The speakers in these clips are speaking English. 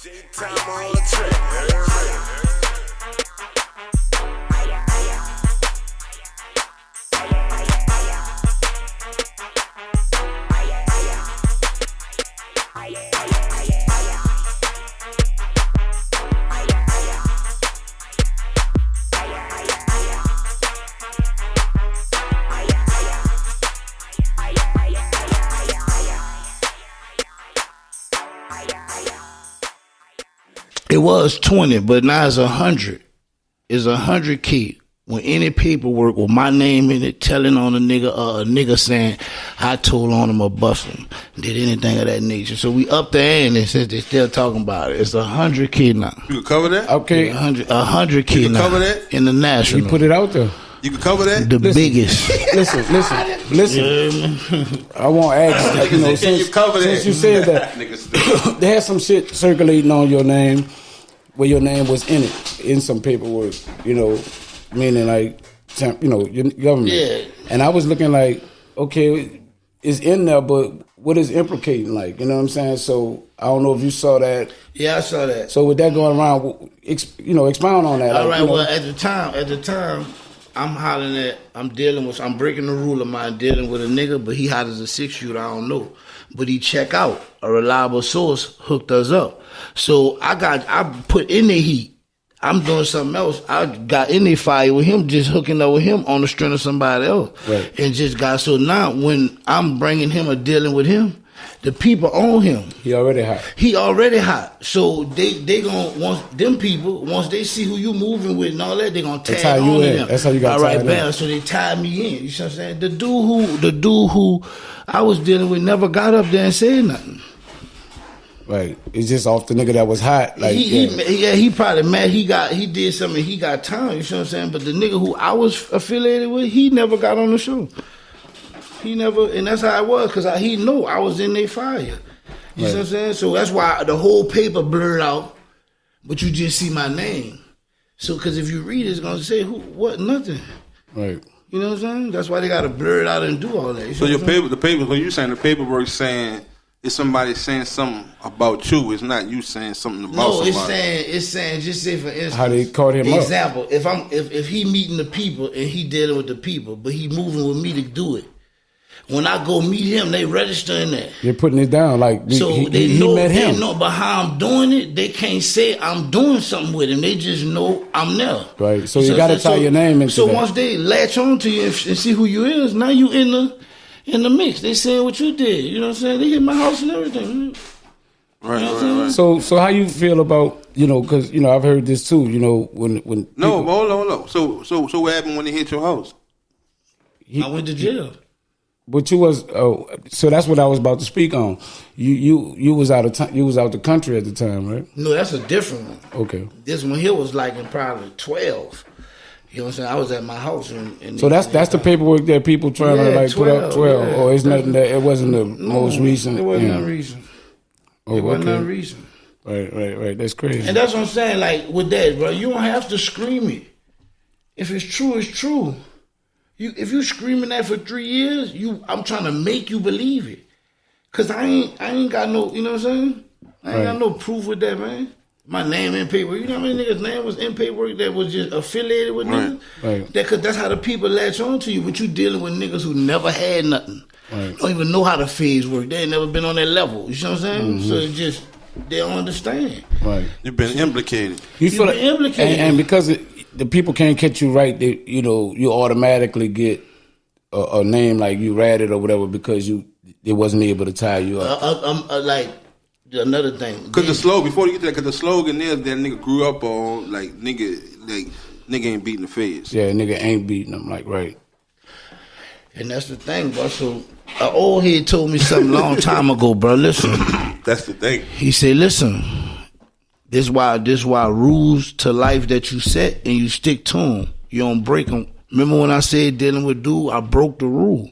Time on the track. It was 20, but now it's 100. It's 100 key. When any paperwork with my name in it telling on a nigga saying I told on him or bust him, did anything of that nature. So we up the ante and since they still talking about it. It's 100 key now. You can cover that? Okay. 100 key You can now. cover that? In the national. You put it out there. You can cover that? The biggest. Listen. I won't ask. You know, since you said that, they had some shit circulating on your name, where your name was in it, in some paperwork. You know, meaning like, you know, your government. Yeah. And I was looking like, okay, it's in there, but what is implicating? Like, you know what I'm saying? So I don't know if you saw that. Yeah, I saw that. So with that going around, expound on that. All right. You know? Well, at the time, I'm hollering at, I'm breaking the rule of mine, dealing with a nigga, but he hot as a 6-shooter, I don't know. But he check out. A reliable source hooked us up. So I put in the heat. I'm doing something else. I got in the fire with him, just hooking up with him on the strength of somebody else. Right. And just got, so now when I'm bringing him or dealing with him, the people own him. He already hot. He already hot. So they gonna, once they see who you moving with and all that, they gonna tag on him. That's how you got all right, tied bam. in. So they tied me in. You see what I'm saying? The dude who I was dealing with never got up there and said nothing. Right. It's just off the nigga that was hot. Like he probably mad. He did something. He got time. You see what I'm saying? But the nigga who I was affiliated with, he never got on the show. He never, and that's how it was, because he knew I was in their fire. You see what I'm saying? So that's why the whole paper blurred out, but you just see my name. So, because if you read it, it's going to say, who, what, nothing. Right. You know what I'm saying? That's why they got to blur it out and do all that. So your paper, when you saying the paperwork saying, it's somebody saying something about you, it's not you saying something about somebody. No, it's saying, just say for instance. How they caught him up. Example, if he meeting the people and he dealing with the people, but he moving with me to do it. When I go meet him, they register in that. They're putting it down like he met him. They know, but how I'm doing it, they can't say I'm doing something with him. They just know I'm there. Right. So you got to tie your name into that. So once they latch on to you and see who you is, now you in the mix. They saying what you did. You know what I'm saying? They hit my house and everything. Right. So how you feel about, because, I've heard this too, when No, hold on. So what happened when they hit your house? I went to jail. But you was so that's what I was about to speak on. You was out of time. You was out the country at the time, right? No, that's a different one. Okay. This one here was like in probably 12. You know what I'm saying? I was at my house. So that's the paperwork that people trying to like 12, put up 12, or it's nothing that it wasn't the most recent. It wasn't that recent. It wasn't that recent. Right. That's crazy. And that's what I'm saying. Like with that, bro, you don't have to scream it. If it's true, it's true. If you screaming that for 3 years, I'm trying to make you believe it. Cause I ain't got no, you know what I'm saying? I ain't got no proof with that, man. My name in paperwork. You know how many niggas' name was in paperwork that was just affiliated with niggas? Right. Cause that's how the people latch on to you. But you dealing with niggas who never had nothing. Right. Don't even know how the phase work. They ain't never been on that level. You know what I'm saying? Mm-hmm. So it just, they don't understand. Right. You've been implicated. You feel been implicated. And because the people can't catch you right, they, you automatically get a name like you ratted or whatever because they wasn't able to tie you up. Like another thing, because the slogan before you get to that, because the slogan is that nigga grew up on like nigga ain't beating the feds. Yeah, nigga ain't beating them, like right. And that's the thing, bro. So an old head told me something a long time ago, bro. Listen, that's the thing. He said, listen, this why rules to life that you set and you stick to them. You don't break them. Remember when I said dealing with dude, I broke the rule.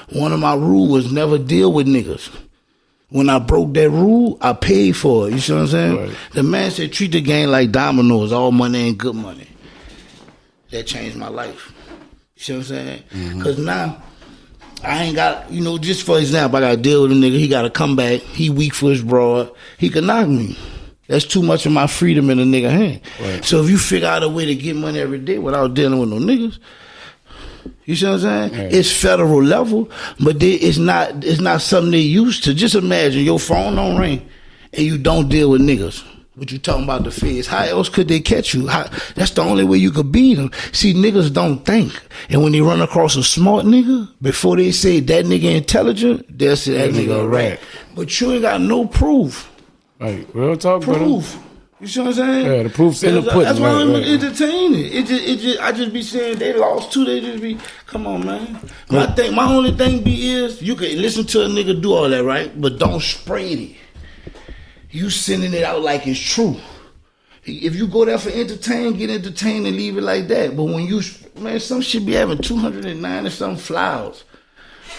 One of my rules was never deal with niggas. When I broke that rule, I paid for it. You see what I'm saying? Right. The man said, treat the game like dominoes. All money ain't good money. That changed my life. You see what I'm saying? Because now, I ain't got, just for example, I got to deal with a nigga. He got to come back. He weak for his broad. He could knock me. That's too much of my freedom in a nigga hand. Right. So if you figure out a way to get money every day without dealing with no niggas, you see what I'm saying? Yeah. It's federal level, but it's not something they used to. Just imagine your phone don't ring and you don't deal with niggas. What you talking about the feds? How else could they catch you? That's the only way you could beat them. See, niggas don't think. And when they run across a smart nigga, before they say that nigga intelligent, they'll say that nigga a rat. But you ain't got no proof. Like, real talk, Proof. brother. You see what I'm saying? Yeah, the proof's in the pudding. That's why I'm right. entertaining. I just be saying they lost too. They just be, come on, man. My only thing is, you can listen to a nigga do all that, right? But don't spread it. You sending it out like it's true. If you go there for entertain, get entertained and leave it like that. But when you, man, some shit be having 209 or some flowers.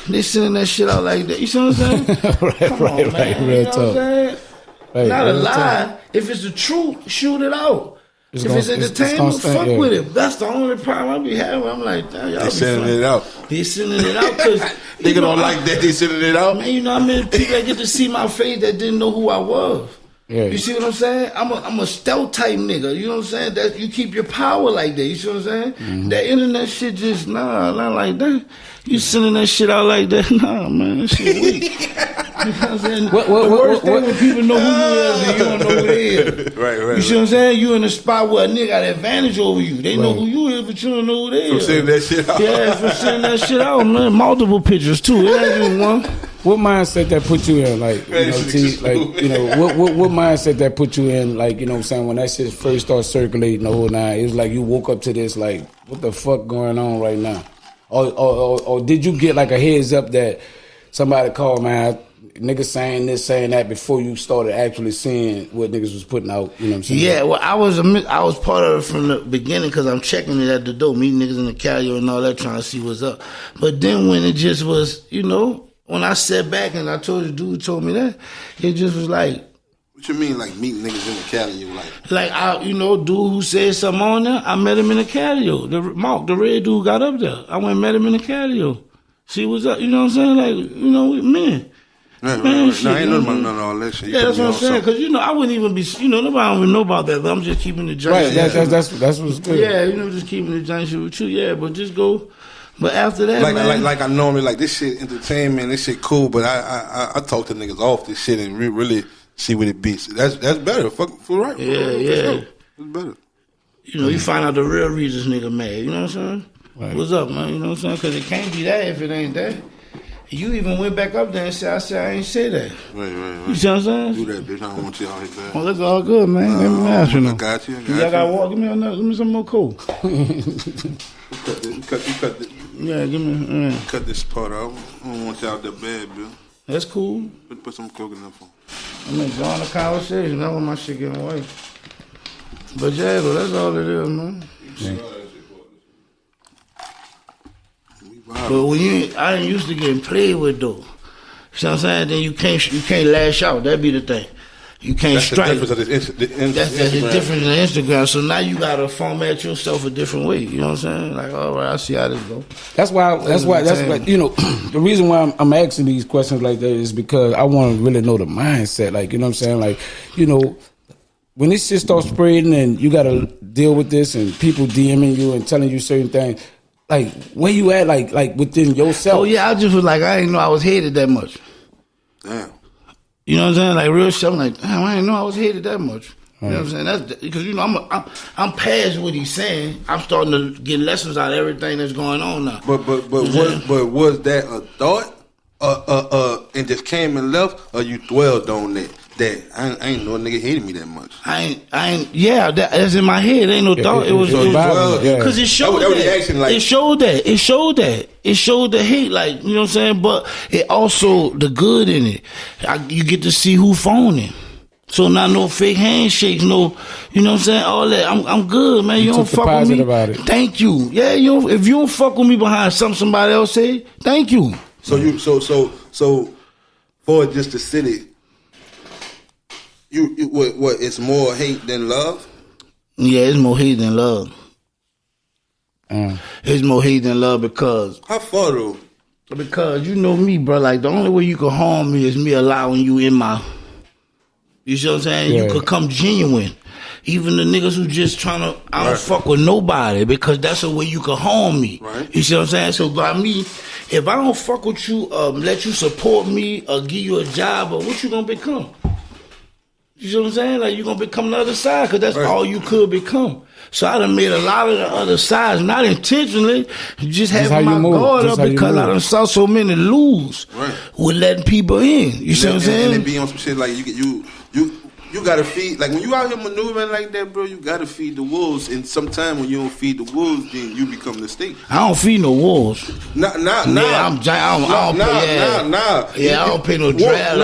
They sending that shit out like that. You see what I'm saying? right. Real You know talk. what I'm saying? Right, Not a real lie. talk. If it's the truth, shoot it out. It's if gonna- it's it's entertainment, gonna fuck stand, with yeah. it. That's the only problem I be having. I'm like, damn, y'all They be sending funny. it out. They sending it out because Nigga don't like that. They sending it out. Man, you know how many people that get to see my face that didn't know who I was. Yeah. You see what I'm saying? I'm a stealth type nigga. You know what I'm saying? That you keep your power like that. You see what I'm saying? Mm-hmm. That internet shit just not like that. You sending that shit out like that? Nah, man, that shit weak. You know what I'm saying? The worst thing when people know who you is and you don't know who they is. Right. You see what I'm saying? You in a spot where a nigga got an advantage over you. They know who you is, but you don't know who they From is. sending that shit out. Yeah, for sending that shit out, man. Multiple pictures too. It ain't just one. What mindset that put you in, like, you know, T, like, you know, what mindset that put you in, like, you know what I'm saying, when that shit first started circulating the whole night, it was like you woke up to this, like, what the fuck going on right now? Or did you get like a heads up that somebody called, man, niggas saying this, saying that before you started actually seeing what niggas was putting out, you know what I'm saying? Yeah, well, I was part of it from the beginning because I'm checking it at the door, meeting niggas in the carrier and all that, trying to see what's up. But then when it just was, you know, when I sat back and I told the dude told me that, it just was like. What you mean, like meeting niggas in the Cali? You like I, you know, dude who said something on there, I met him in the catio. The red dude got up there. I went and met him in the catio. See what's up, you know what I'm saying? Like, you know, man. Right. Shit, No, I ain't you know know, about none of all that shit. You Yeah, that's put what me I'm on saying. something. Because, you know, I wouldn't even be, you know, nobody don't even know about that, but I'm just keeping the joint. Right, that's what's good. Yeah, you know, just keeping the joint shit with you. Yeah, but just go. But after that, man. Like I normally, like, this shit entertainment, this shit cool, but I talk to niggas off this shit and really see what it beats. That's better. Fuck for right. Yeah. It's better. You know, you find out the real reasons nigga mad. You know what I'm saying? Right. What's up, man? You know what I'm saying? Because it can't be that if it ain't that. You even went back up there and said, I ain't say that. Right. You see what I'm saying? Do that, bitch. I don't want you out here, man. Well, that's all good, man. Let me ask you I now. got you. Y'all got water? Give me another. Give me some more coke. You cut Yeah, give me. cut this part out. I don't want you out there bad, Bill. That's cool. Put some coconut on. I'm enjoying the conversation. That's when my shit getting away. But yeah, though, that's all it is, man. But when I ain't used to getting played with though. You see what I'm saying? Then you can't lash out. That be the thing. You can't That's strike. the difference of this That's the difference in Instagram. So now you gotta format yourself a different way. You know what I'm saying? Like, all right, I see how this go. That's why, you know, the reason why I'm asking these questions like that is because I want to really know the mindset. Like, you know what I'm saying? Like, you know, when this shit starts spreading and you got to deal with this and people DMing you and telling you certain things, like, where you at, like within yourself? Oh, yeah, I just was like, I didn't know I was hated that much. Damn. You know what I'm saying? Like, real shit. I'm like, damn, I didn't know I was hated that much. You know what I'm saying? That's because, you know, I'm past what he's saying. I'm starting to get lessons out of everything that's going on now. But was that a thought? And just came and left, or you dwelled on that? That I ain't know a nigga hated me that much. I ain't. Yeah, that's in my head. Ain't no thought. It was because it showed that was the action, like, it showed that. It showed the hate, like, you know what I'm saying. But it also the good in it. You get to see who phoning. So not no fake handshakes, no, you know what I'm saying. All that. I'm good, man. You don't fuck with me. About it. Thank you. Yeah, if you don't fuck with me behind something somebody else say, thank you. So for just the city. What? It's more hate than love. Yeah, it's more hate than love. It's more hate than love because. How far though? Because you know me, bro. Like the only way you can harm me is me allowing you in my You see what I'm saying? Yeah. You could come genuine. Even the niggas who just trying to, I don't fuck with nobody because that's the way you can harm me. Right. You see what I'm saying? So by me, if I don't fuck with you, let you support me or give you a job, or what you gonna become? You see what I'm saying? Like you gonna become the other side because that's all you could become. So I done made a lot of the other sides, not intentionally, just having my guard up because I done saw so many lose with letting people in. You see what I'm saying? And it be on some shit like you gotta feed, like when you out here maneuvering like that, bro, you gotta feed the wolves. And sometimes when you don't feed the wolves, then you become the snake. I don't feed no wolves. Nah. Yeah, I don't pay no draft.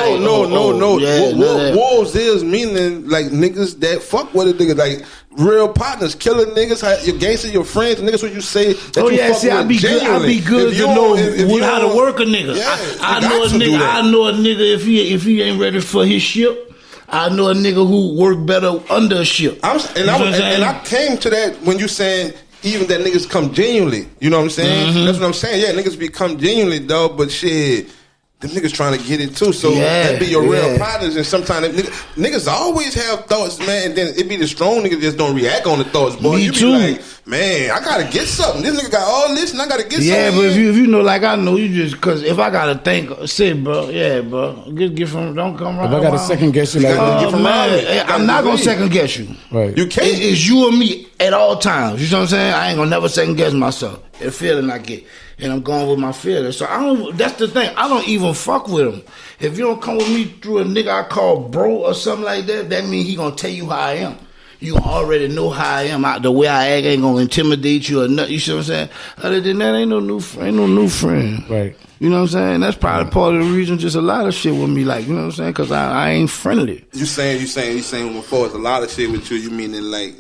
Wolves is meaning like niggas that fuck with a nigga, like real partners, killing niggas, your gangster, your friends, niggas who you say that you fuck with. I be good to know how to work a nigga. Yeah, I know a nigga if he ain't ready for his ship. I know a nigga who work better under a ship. I came to that when you saying even that niggas come genuinely. You know what I'm saying? Mm-hmm. That's what I'm saying. Yeah, niggas become genuinely, though, but shit, them niggas trying to get it too. So that be your real partners. And sometimes niggas always have thoughts, man, and then it be the strong niggas just don't react on the thoughts, boy. Me you too. Be like, man, I gotta get something. This nigga got all this and I gotta get something. Yeah, but if you know, like I know you just, cause if I gotta think, say, bro, get from, don't come around. If I gotta second guess you, like, get from I'm not gonna second guess you. Right. You can't. It's you and me at all times. You know what I'm saying? I ain't gonna never second guess myself. The feeling I get. And I'm going with my feelings. So that's the thing. I don't even fuck with him. If you don't come with me through a nigga I call bro or something like that, that means he gonna tell you how I am. You already know how I am. The way I act ain't gonna intimidate you or nothing. You see what I'm saying? Other than that, ain't no new friend. Right. You know what I'm saying? That's probably part of the reason. Just a lot of shit with me, like, you know what I'm saying? Because I ain't friendly. You saying before it's a lot of shit with you. You meaning like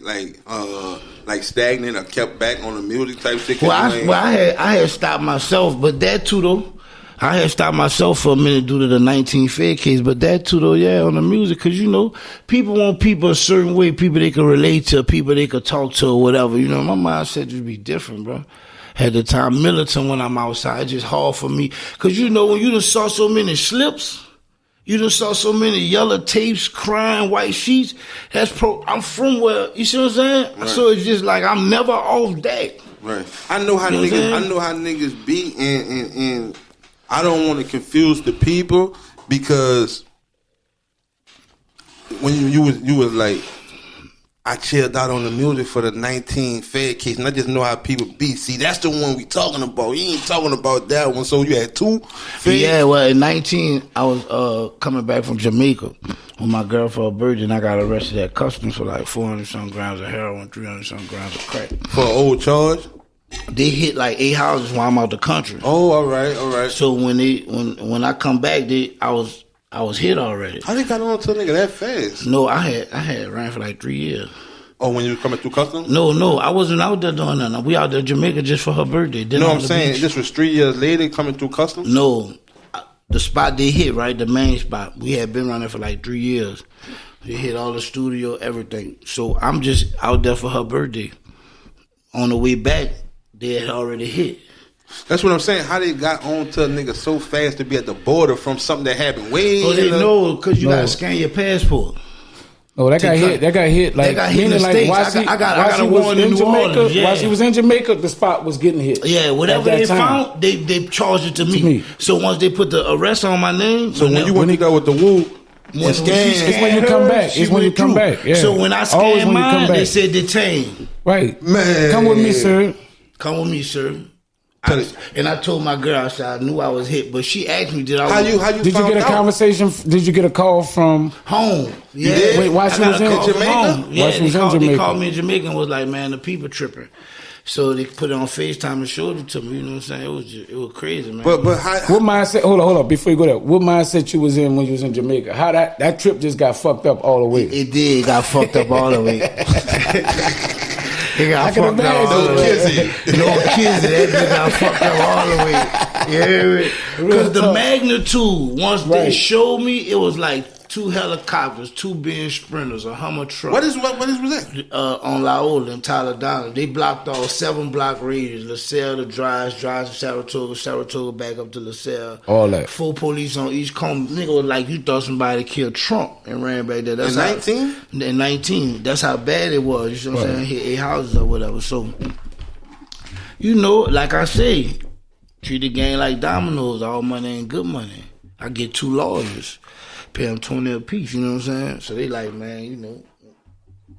stagnant or kept back on the music type shit? I had stopped myself, but that too though. I had stopped myself for a minute due to the 19 Fed case, but that too though, on the music, cause you know, people want people a certain way, people they can relate to, people they could talk to or whatever. You know, my mindset just be different, bro. At the time, militant when I'm outside, it's just hard for me, cause you know when you done saw so many slips. You done saw so many yellow tapes, crying, white sheets. I'm from where, you see what I'm saying? Right. So it's just like I'm never off that. Right. I know how niggas be, and I don't want to confuse the people because when you was like, I chilled out on the music for the 19 Fed case, and I just know how people be. See, that's the one we talking about. You ain't talking about that one. So you had two Feds? Yeah, well, in 19, I was coming back from Jamaica with my girl for a birthday, and I got arrested at customs for like 400-something grams of heroin, 300-something grams of crack. For an old charge? They hit like 8 houses while I'm out the country. Oh, all right. So when I come back, I was hit already. How they got on to a nigga that fast? No, I had ran for like 3 years. Oh, when you were coming through customs? No, I wasn't out there doing nothing. We out there in Jamaica just for her birthday. No, I'm saying beach. This was 3 years later coming through customs? No, the spot they hit, right, the main spot, we had been running for like 3 years. They hit all the studio, everything. So I'm just out there for her birthday. On the way back, they had already hit. That's what I'm saying. How they got on to a nigga so fast to be at the border from something that happened way. Oh, they know because you gotta scan your passport. Oh, that got hit. Like, they got hit in the States. I got a warrant in New Orleans. Yeah. While she was in Jamaica, the spot was getting hit. Yeah, whatever they found, they charged it to me. So once they put the arrest on my name, so when you went to go with the woo. It's when you come back. It's when you come back. Yeah. So when I scanned mine, they said detain. Right, man. Come with me, sir. Come with me, sir. And I told my girl, I said I knew I was hit, but she asked me, did you get a conversation? Did you get a call from home? Yeah. Wait, why she was in Jamaica? Yeah, they called me in Jamaica and was like, man, the people tripping. So they put it on FaceTime and showed it to me. You know what I'm saying? It was crazy, man. But how, what mindset? Hold on, before you go there. What mindset you was in when you was in Jamaica? How that trip just got fucked up all the way? It did. Got fucked up all the way. It got fucked up all the way. No kissing. That shit got fucked up all the way. Yeah, because the magnitude, once they showed me, it was like 2 helicopters, 2 Benz Sprinters, a Hummer truck. What is that? On La Ola in Tyler Donald. They blocked all 7 block radius. LaSalle to drive to Saratoga back up to LaSalle. All that. 4 police on each corner. Nigga was like, you thought somebody killed Trump and ran back there. That's in 19? In 19. That's how bad it was. You see what I'm saying? Hit 8 houses or whatever. So, you know, like I say, treat the game like dominoes. All money ain't good money. I get 2 lawyers. Pay them 20 a piece, you know what I'm saying? So they like, man, you know,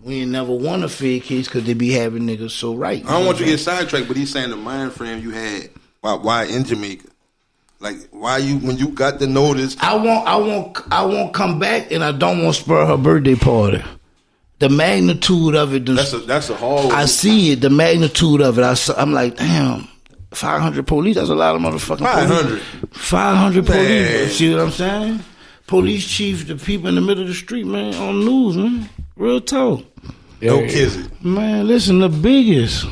we ain't never won a Fed case because they be having niggas so right. I don't want you to get sidetracked, but he's saying the mind frame you had, why in Jamaica? Like, why you, when you got the notice? I won't come back, and I don't want to spur her birthday party. The magnitude of it. That's a hard. I see it, the magnitude of it. I'm like, damn. 500 police, that's a lot of motherfucking 500. 500 police. See what I'm saying? Police chief, the people in the middle of the street, man, on the news, man. Real talk. No kidding. Man, listen, the biggest.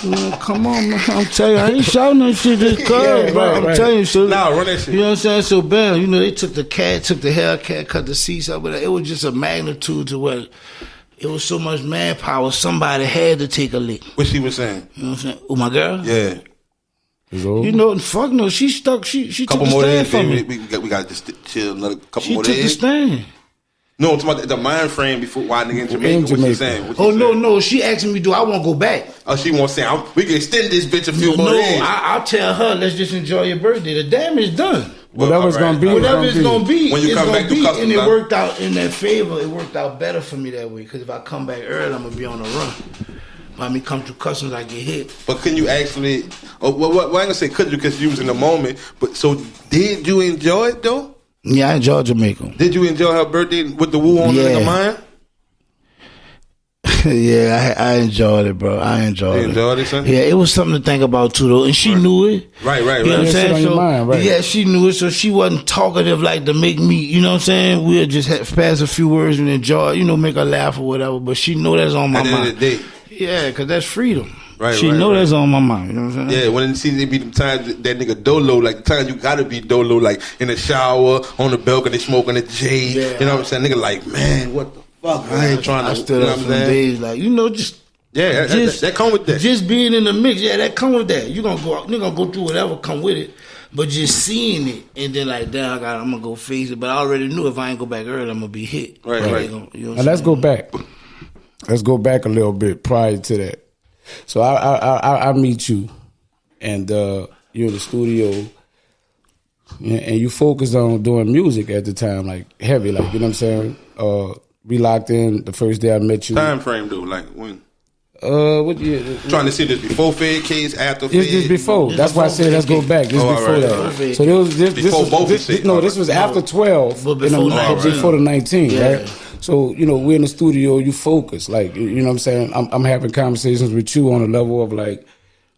Man, come on, man. I'm telling you, I ain't shouting that shit just cause, bro. I'm telling you, so. Nah, run that shit. You know what I'm saying? So, bam, you know, they took the Hellcat, cut the seats up with it. It was just a magnitude to what. It was so much manpower, somebody had to take a lick. What she was saying? You know what I'm saying? Oh, my girl? Yeah. You know, fuck no, she stuck. She took the stand for me. We got to just chill another couple more days. She took the stand. No, I'm talking about the mind frame before why nigga in Jamaica. What you saying? No. She asking me, do I want to go back? Oh, she won't say, we can extend this bitch a few more days. No, I'll tell her, let's just enjoy your birthday. The damage done. Whatever it's gonna be. Whatever it's gonna be. When you come back to customs, and it worked out in that favor. It worked out better for me that way. Because if I come back early, I'm gonna be on the run. When me come through customs, I get hit. But can you actually? Well, I ain't gonna say could you because you was in the moment. But so did you enjoy it though? Yeah, I enjoyed Jamaica. Did you enjoy her birthday with the woo on the mind? Yeah, I enjoyed it, bro. I enjoyed it. You enjoyed it, son? Yeah, it was something to think about too, though. And she knew it. Right. You know what I'm saying? So, mind, yeah, she knew it, so she wasn't talkative like to make me, you know what I'm saying? We'll just pass a few words and enjoy, you know, make her laugh or whatever. But she know that's on my mind. At the end of the day. Yeah, because that's freedom. Right, she know that's on my mind. You know what I'm saying? Yeah, when she be the times that nigga dolo, like the times you gotta be dolo, like in the shower, on the balcony, smoking a J. Yeah. You know what I'm saying? Nigga, like, man, what the fuck? I ain't trying to. I stood up some days, like, you know, just. Yeah, that come with that. Just being in the mix, yeah, that come with that. You're gonna go through whatever come with it. But just seeing it and then like, damn, I'm gonna go face it. But I already knew if I ain't go back early, I'm gonna be hit. Right. You know and let's go back. Let's go back a little bit prior to that. So I meet you, and you're in the studio, and you focused on doing music at the time, like heavy, like, you know what I'm saying? We locked in the first day I met you. Time frame though, like when? What year? Trying to see this before Fed case, after Fed. This before. That's why I said let's go back. This before that. So this was after 12, but before the 19, right? So, you know, we're in the studio, you focus. Like, you know what I'm saying? I'm having conversations with you on a level of like,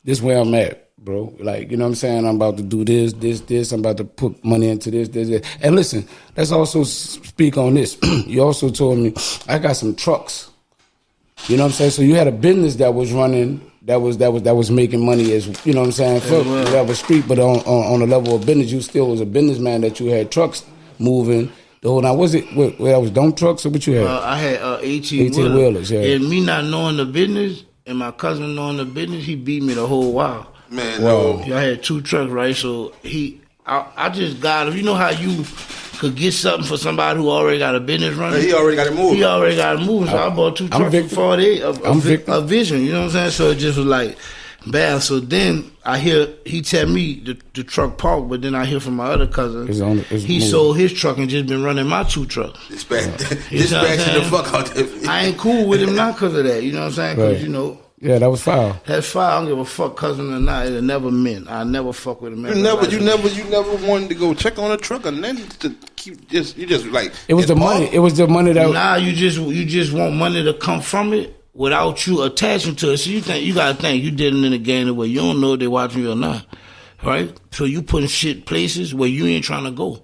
this where I'm at, bro. Like, you know what I'm saying? I'm about to do this. I'm about to put money into this. And listen, let's also speak on this. You also told me, I got some trucks. You know what I'm saying? So you had a business that was running, that was making money as, you know what I'm saying? That was street, but on the level of business, you still was a businessman that you had trucks moving. Now, was it that was dump trucks or what you had? I had 18 wheelers. Yeah. And me not knowing the business and my cousin knowing the business, he beat me the whole while. Man, no. I had 2 trucks, right? So I just got him. You know how you could get something for somebody who already got a business running? He already got it moving. So I bought 2 trucks for 48 of Vision. You know what I'm saying? So it just was like, bad. So then I hear he tell me the truck parked, but then I hear from my other cousin he sold his truck and just been running my 2 trucks. Dispatching the fuck out there. I ain't cool with him not because of that. You know what I'm saying? Because you know. Yeah, that was foul. That's foul. I don't give a fuck, cousin or not. It never meant. I never fuck with him. You never wanted to go check on a truck and then to keep you just like. It was the money. It was the money that. Nah, you just want money to come from it. Without you attaching to it. So you gotta think you did it in a game where you don't know if they watching you or not. Right? So you putting shit places where you ain't trying to go.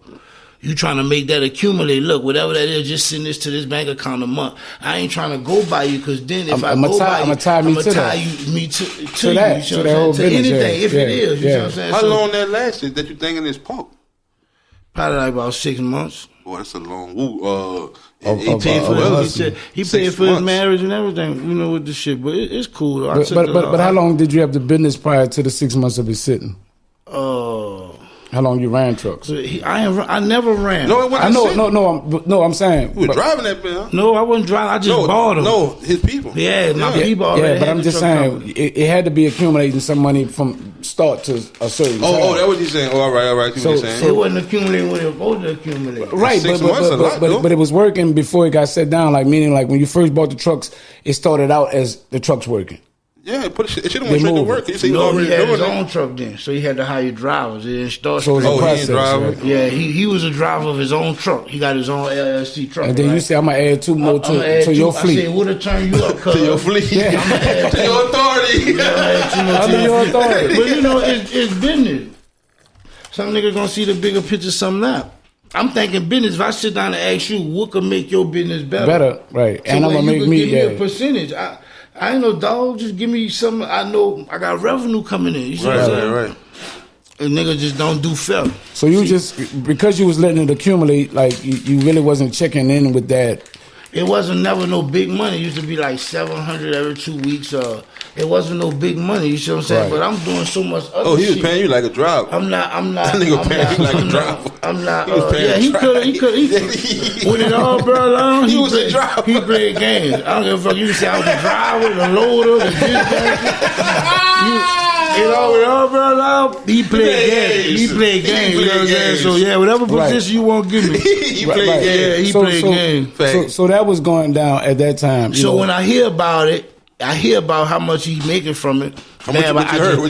You trying to make that accumulate. Look, whatever that is, just send this to this bank account a month. I ain't trying to go by you because then if I'm gonna tie you to that. To that. To anything, if it is. You know what I'm saying? How long that lasted that you thinking this park? Probably like about 6 months. Boy, that's a long. He paid for his marriage and everything, you know, with the shit. But it's cool. But how long did you have the business prior to the 6 months of it sitting? How long you ran trucks? I never ran. No, it wasn't. No. I'm saying you were driving that bill. No, I wasn't driving. I just bought them. No, his people. Yeah, my people. Yeah, but I'm just saying it had to be accumulating some money from start to a certain time. Oh, that's what you're saying. Oh, all right. So it wasn't accumulating when it was supposed to accumulate. Right, but it was working before it got set down. Like meaning, like when you first bought the trucks, it started out as the trucks working. Yeah, it should have went straight to work. You see, he had his own truck then, so he had to hire drivers. It didn't start. So it was a process, right? Yeah, he was a driver of his own truck. He got his own LLC truck. And then you say, I'm gonna add 2 more to your fleet. I said, what'll turn you up? To your fleet, to your authority. Under your authority. But you know, it's business. Some niggas gonna see the bigger picture, some not. I'm thinking business. If I sit down and ask you, what could make your business better? Better, right? So and I'm gonna make me give me a percentage. I ain't no dog. Just give me some. I know I got revenue coming in. You see what I'm saying? Right. And niggas just don't do fair. So you just because you was letting it accumulate, like you really wasn't checking in with that. It wasn't never no big money. It used to be like 700 every 2 weeks. It wasn't no big money. You see what I'm saying? Right. But I'm doing so much other shit. Oh, he was paying you like a driver. I'm not. That nigga paying you like a driver. I'm not. He could. When it all burned down, he was a driver. He played games. I don't give a fuck. You can say I was the driver, the loader, the dispatcher. It all burned out. He played games. You know what I'm saying? So yeah, whatever position you want to give me. He played games. Yeah, he played games. So that was going down at that time. So when I hear about it, I hear about how much he's making from it. What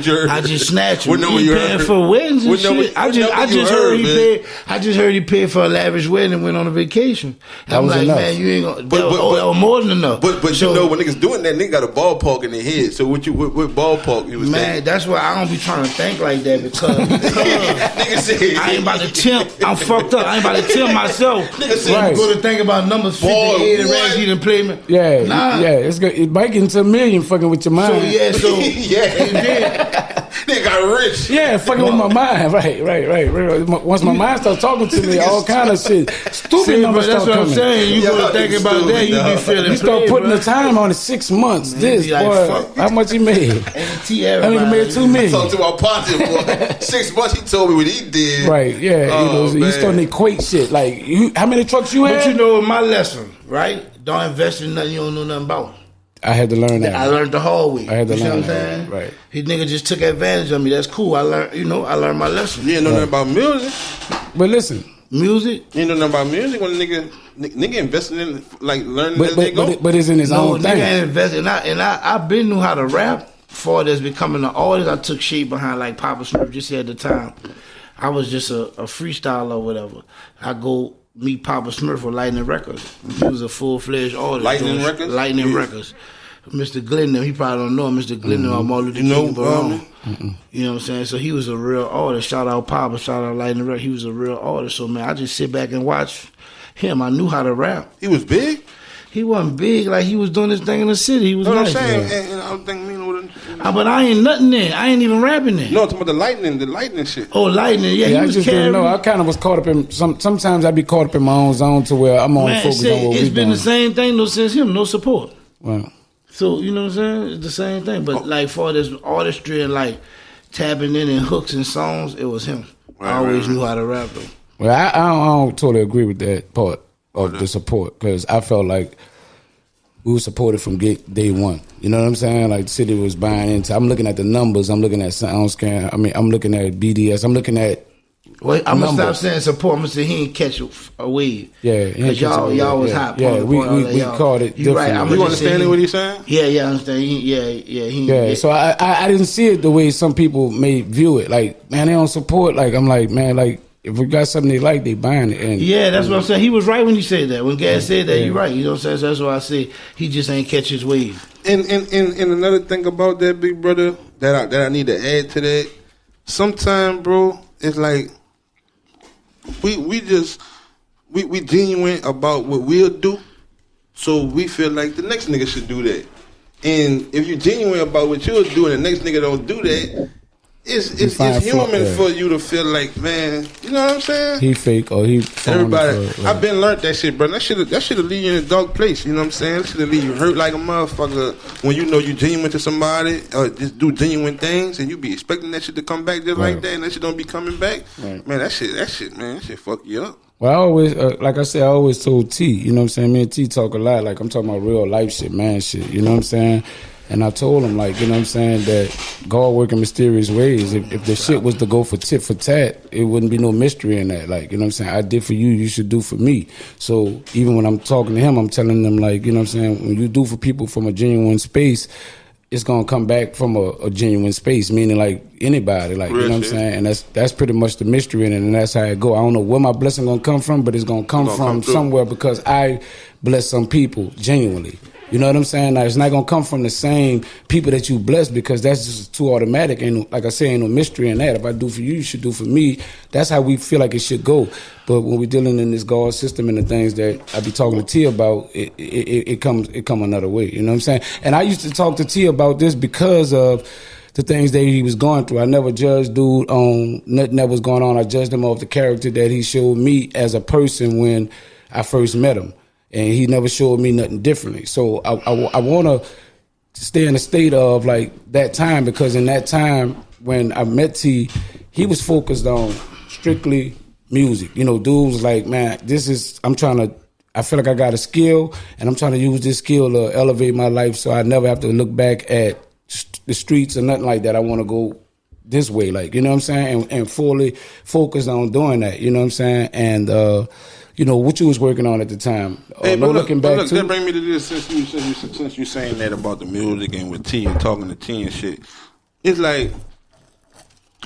you heard? I just snatch him. What number you heard? For weddings and shit. I just heard he paid for a lavish wedding and went on a vacation. That was like, enough. Man, you ain't gonna. That was more than enough. But so, you know when niggas doing that, nigga got a ballpark in their head. So what ballpark you was man? thinking? That's why I don't be trying to think like that because nigga said, I ain't about to tempt. I'm fucked up. I ain't about to tempt myself. Nigga said, right. Go to think about numbers 58 and Rags he done played me. Yeah, it's good. It might get into a million fucking with your mind. And then. They got rich. Yeah, fucking with my mind. Right. Once my mind starts talking to me, all kind of shit. Stupid numbers start coming. That's what I'm saying. You go to think about that, you be feeling. You start putting the time on it. 6 months. Man, this boy, how much he made? I think he made $2 million. Talk to my partner, boy. 6 months. He told me what he did. Right. Yeah. You starting to equate shit. Like, how many trucks you had? But you know my lesson, right? Don't invest in nothing you don't know nothing about. I had to learn that. I learned the hard way. I had to learn what I'm that. saying? Right. His nigga just took advantage of me. That's cool. I learned my lesson. You ain't know nothing about music. But listen. Music? You ain't know nothing about music when a nigga invested in like learning as they go. But it's in his own thing. Nigga invested and I been knew how to rap before that's becoming an artist. I took shape behind like Papa Smurf just said at the time. I was just a freestyler or whatever. I go meet Papa Smurf for Lightning Records. He was a full-fledged artist. Lightning Records? Lightning Records. Mr. Glendon, he probably don't know him. Mr. Glendon, I'm all Luther King, but you know what I'm saying? So he was a real artist. Shout out Papa, shout out Lightning Records. He was a real artist. So man, I just sit back and watch him. I knew how to rap. He was big? He wasn't big like he was doing this thing in the city. He was nice. What I'm saying, and I was thinking, but I ain't nothing there. I ain't even rapping there. No, I'm talking about the lightning shit. Oh, lightning, yeah. He I was just didn't know. I kind of was caught up in sometimes I be caught up in my own zone to where I'm on focus on what we doing. It's been the same thing though since him, no support. Wow. So you know what I'm saying? It's the same thing, but like for this artistry and like tapping in and hooks and songs, it was him. I always knew how to rap though. Well, I don't totally agree with that part of the support because I felt like we were supported from day one. You know what I'm saying? Like the city was buying into. I'm looking at the numbers. I'm looking at SoundScan. I mean, I'm looking at BDS. I'm looking at. Well, I'm gonna stop saying support. I'm gonna say he ain't catch a wave. Yeah, because y'all was hot. Yeah, we called it different. Right. You understanding what he's saying? Yeah, I understand. Yeah. So I didn't see it the way some people may view it. Like, man, they don't support. Like, I'm like, man, like if we got something they like, they buying it. And yeah, that's what I'm saying. He was right when he said that. When Gas said that, you're right. You know what I'm saying? So that's why I say he just ain't catch his wave. And another thing about that, big brother, that I need to add to that. Sometimes, bro, it's like we genuine about what we'll do, so we feel like the next nigga should do that. And if you're genuine about what you'll do and the next nigga don't do that, it's human for you to feel like, man, you know what I'm saying? He fake or he everybody. I've been learned that shit, bro. That should leave you in a dark place. You know what I'm saying? That should leave you hurt like a motherfucker when you know you genuine to somebody or just do genuine things and you be expecting that shit to come back just like that, and that shit don't be coming back. Right. Man, that shit, man, that shit fuck you up. Well, I always, like I said, I always told T, you know what I'm saying? Me and T talk a lot. Like, I'm talking about real life shit, man shit. You know what I'm saying? And I told him, like, you know what I'm saying, that God work in mysterious ways. If the shit was to go for tit for tat, it wouldn't be no mystery in that. Like, you know what I'm saying? I did for you, you should do for me. So even when I'm talking to him, I'm telling them, like, you know what I'm saying, when you do for people from a genuine space, it's gonna come back from a genuine space, meaning like anybody, like, you know what I'm saying? And that's pretty much the mystery in it, and that's how it go. I don't know where my blessing gonna come from, but it's gonna come from somewhere because I bless some people genuinely. You know what I'm saying? Now, it's not going to come from the same people that you bless because that's just too automatic. And like I say, ain't no mystery in that. If I do for you, you should do for me. That's how we feel like it should go. But when we're dealing in this God system and the things that I be talking to T about, it come another way. You know what I'm saying? And I used to talk to T about this because of the things that he was going through. I never judged dude on nothing that was going on. I judged him off the character that he showed me as a person when I first met him. And he never showed me nothing differently. So I want to stay in a state of like that time because in that time when I met T, he was focused on strictly music. You know, dude was like, man, I feel like I got a skill and I'm trying to use this skill to elevate my life so I never have to look back at the streets or nothing like that. I want to go this way, like, you know what I'm saying? And fully focused on doing that, you know what I'm saying? And, you know, what you was working on at the time. Hey, but look, that bring me to this since you saying that about the music and with T and talking to T and shit. It's like,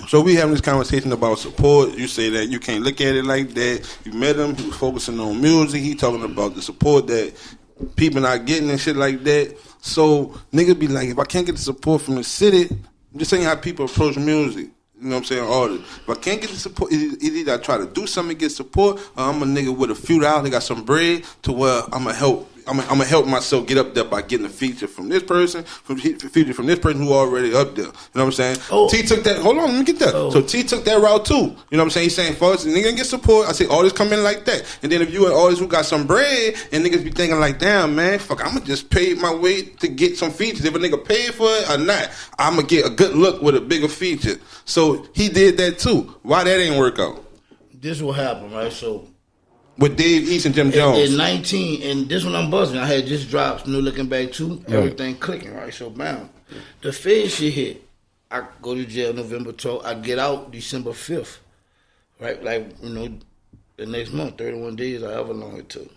so we having this conversation about support. You say that you can't look at it like that. You met him, he was focusing on music. He talking about the support that people not getting and shit like that. So niggas be like, if I can't get the support from the city, I'm just saying how people approach music. You know what I'm saying? Artists. If I can't get the support, either I try to do something to get support, or I'm a nigga with a few dollars, they got some bread, to where I'm gonna help myself get up there by getting a feature from this person, feature from this person who already up there. You know what I'm saying? Oh. T took that. Hold on, let me get that. Oh. So T took that route too. You know what I'm saying? He's saying, folks, nigga get support. I say artists come in like that, and then if you an artist who got some bread, and niggas be thinking like, damn man, fuck, I'm gonna just pay my way to get some features. If a nigga paid for it or not, I'm gonna get a good look with a bigger feature. So he did that too. Why that ain't work out? This will happen, right? So. With Dave East and Jim Jones. In 19, and this one I'm buzzing. I had just dropped No Looking Back 2, everything clicking, right? So, bam. The Fed shit hit. I go to jail November 12th. I get out December 5th, right? Like, you know, the next month, 31 days, however long it took.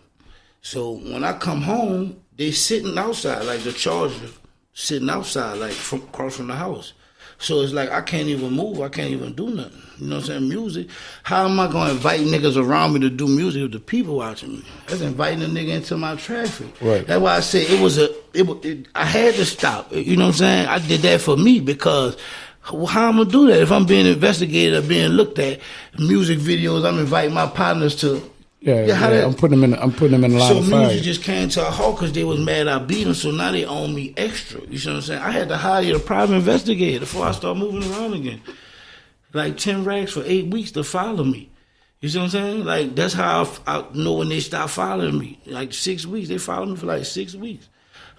So, when I come home, they sitting outside, like the charger sitting outside, like across from the house. So it's like I can't even move. I can't even do nothing. You know what I'm saying? Music. How am I going to invite niggas around me to do music if the people watching me? That's inviting a nigga into my traffic. Right. That's why I say I had to stop. You know what I'm saying? I did that for me because how I'm going to do that? If I'm being investigated or being looked at, music videos, I'm inviting my partners to. I'm putting them in a line of fire. So music just came to a halt because they was mad I beat them, so now they owe me extra. You know what I'm saying? I had to hire a private investigator before I start moving around again. Like 10 racks for 8 weeks to follow me. You see what I'm saying? Like, that's how I know when they stop following me. Like 6 weeks. They followed me for like 6 weeks.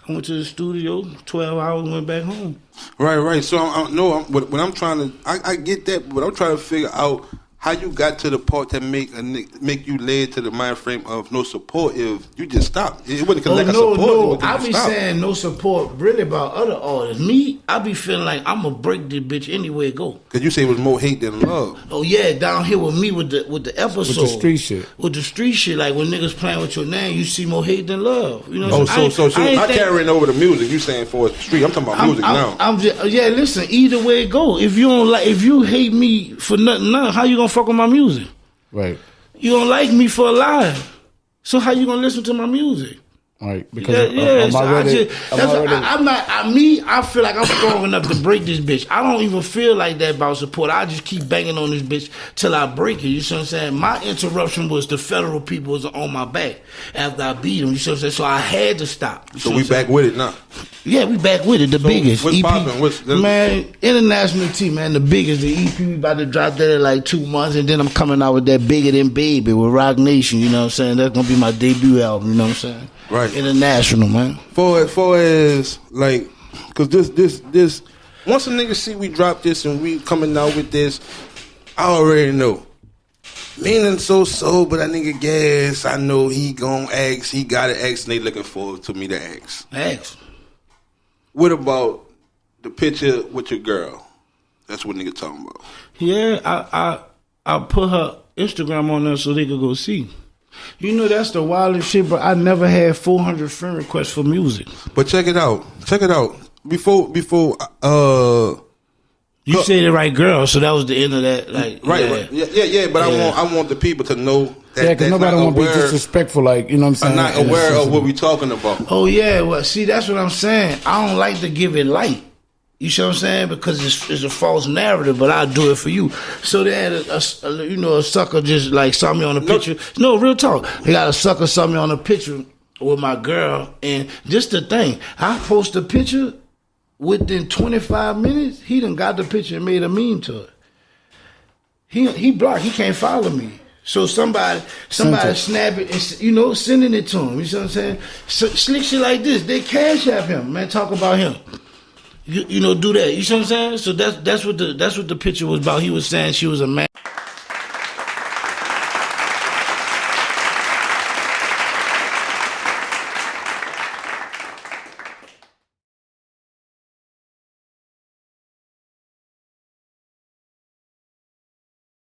I went to the studio, 12 hours, went back home. Right. So when I'm trying to, I get that, but I'm trying to figure out how you got to the part that make you led to the mind frame of no support if you just stopped. It wasn't because support. No, I be saying no support really about other artists. Me, I be feeling like I'm going to break this bitch anywhere it go. Because you say it was more hate than love. Oh, yeah, down here with me with the episode. With the street shit. With the street shit. Like when niggas playing with your name, you see more hate than love. You know what I'm saying? So I'm carrying over the music. You saying for the street. I'm talking about music now. Listen, either way it go. If you hate me for nothing now, how you going to fuck with my music? Right. You don't like me for a lie. So how you gonna listen to my music? Right. Because I feel like I'm strong enough to break this bitch. I don't even feel like that about support. I just keep banging on this bitch till I break it. You see what I'm saying? My interruption was the federal people was on my back after I beat them. You see what I'm saying? So I had to stop. So we back with it now. Yeah, we back with it. The biggest what's EP, poppin'? man. International T, man. The biggest. The EP we about to drop that in like 2 months, and then I'm coming out with that Bigger Than Baby with Rock Nation. You know what I'm saying? That's gonna be my debut album. You know what I'm saying? Right. International, man. For as like, cause this. Once a nigga see we drop this and we coming out with this, I already know. Meaning so, but that nigga Gas, I know he gon' ask, he gotta ask, and they looking forward to me to ask. Ask. What about the picture with your girl? That's what nigga talking about. Yeah, I put her Instagram on there so they could go see. You know that's the wildest shit, but I never had 400 friend requests for music. But check it out. Before you say the right girl, so that was the end of that. Like right. Yeah. But I want the people to know that. Yeah, because nobody want to be disrespectful. Like, you know what I'm saying? I'm not aware of what we talking about. Oh yeah, well, see, that's what I'm saying. I don't like to give it light. You see what I'm saying? Because it's a false narrative, but I'll do it for you. So they had a sucker just like saw me on a picture. No, real talk. They got a sucker saw me on a picture with my girl, and just the thing, I post a picture. Within 25 minutes, he done got the picture and made a meme to it. He blocked. He can't follow me. So somebody snap it and sending it to him. You see what I'm saying? So, slick shit like this, they cash app him, man. Talk about him. You know, do that. You see what I'm saying? So that's what the picture was about. He was saying she was a man.